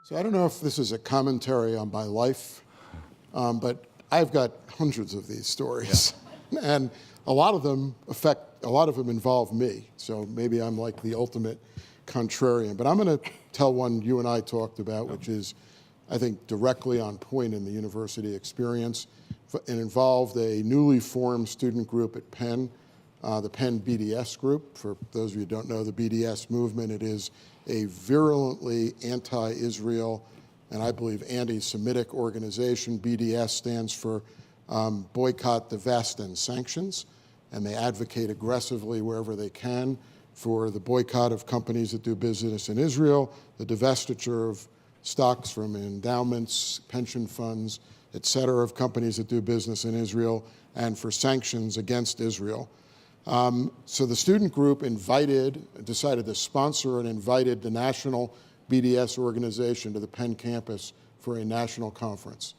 So I don't know if this is a commentary on my life, but I've got hundreds of these stories. Yeah. And a lot of them involve me. So maybe I'm like the ultimate contrarian. But I'm going to tell one you and I talked about, which is, I think, directly on point in the university experience. It involved a newly formed student group at Penn, the Penn BDS group. For those of you who don't know the BDS movement, it is a virulently anti-Israel and I believe anti-Semitic organization. BDS stands for Boycott, Divest, and Sanctions, and they advocate aggressively wherever they can for the boycott of companies that do business in Israel, the divestiture of stocks from endowments, pension funds, et cetera, of companies that do business in Israel, and for sanctions against Israel. So the student group decided to sponsor and invited the national BDS organization to the Penn campus for a national conference.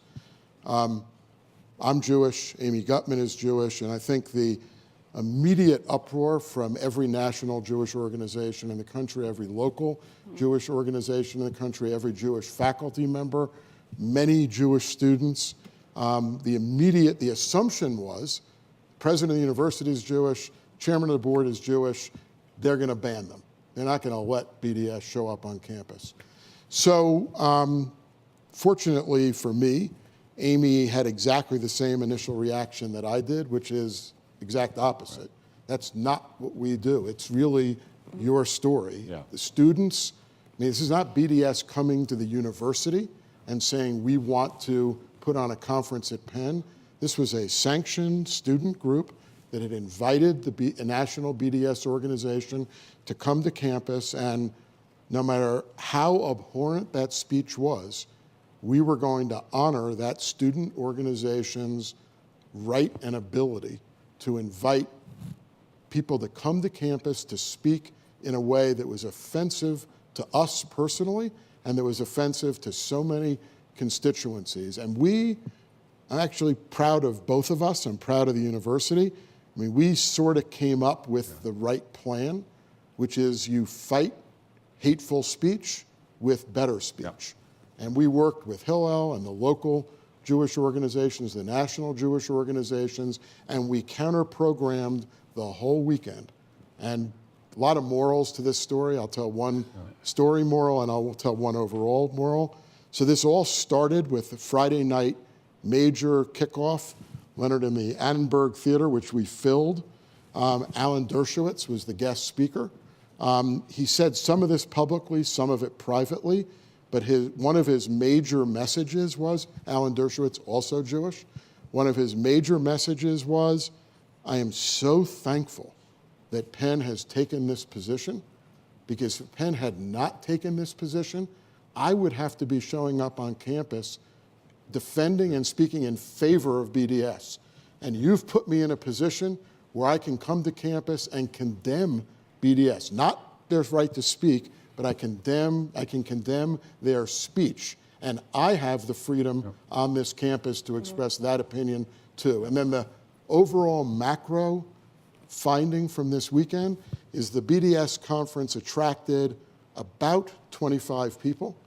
I'm Jewish, Amy Gutman is Jewish, and I think the immediate uproar from every national Jewish organization in the country, every local Jewish organization in the country, every Jewish faculty member, many Jewish students, the assumption was, president of the university is Jewish, chairman of the board is Jewish, they're going to ban them. They're not going to let BDS show up on campus. So fortunately for me, Amy had exactly the same initial reaction that I did, which is exact opposite. Right. That's not what we do. It's really your story. Yeah. The students, I mean, this is not BDS coming to the university and saying we want to put on a conference at Penn. This was a sanctioned student group that had invited a national BDS organization to come to campus, and no matter how abhorrent that speech was, we were going to honor that student organization's right and ability to invite people to come to campus to speak in a way that was offensive to us personally and that was offensive to so many constituencies. And I'm actually proud of both of us. I'm proud of the university. I mean, we sort of came up with the right plan, which is you fight hateful speech with better speech. Yeah. And we worked with Hillel and the local Jewish organizations, the national Jewish organizations, and we counter-programmed the whole weekend. And a lot of morals to this story. I'll tell one story moral and I'll tell one overall moral. So this all started with the Friday night major kickoff, Leonard in the Annenberg Theater, which we filled. Alan Dershowitz was the guest speaker. He said some of this publicly, some of it privately, but one of his major messages was, Alan Dershowitz, also Jewish, one of his major messages was, I am so thankful that Penn has taken this position, because if Penn had not taken this position, I would have to be showing up on campus defending and speaking in favor of BDS. And you've put me in a position where I can come to campus and condemn BDS. Not their right to speak, but I can condemn their speech. And I have the freedom on this campus to express that opinion too. And then the overall macro finding from this weekend is the BDS conference attracted about 25 people,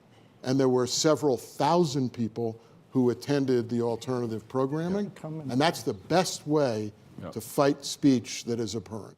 and there were several thousand people who attended the alternative programming. And that's the best way to fight speech that is abhorrent.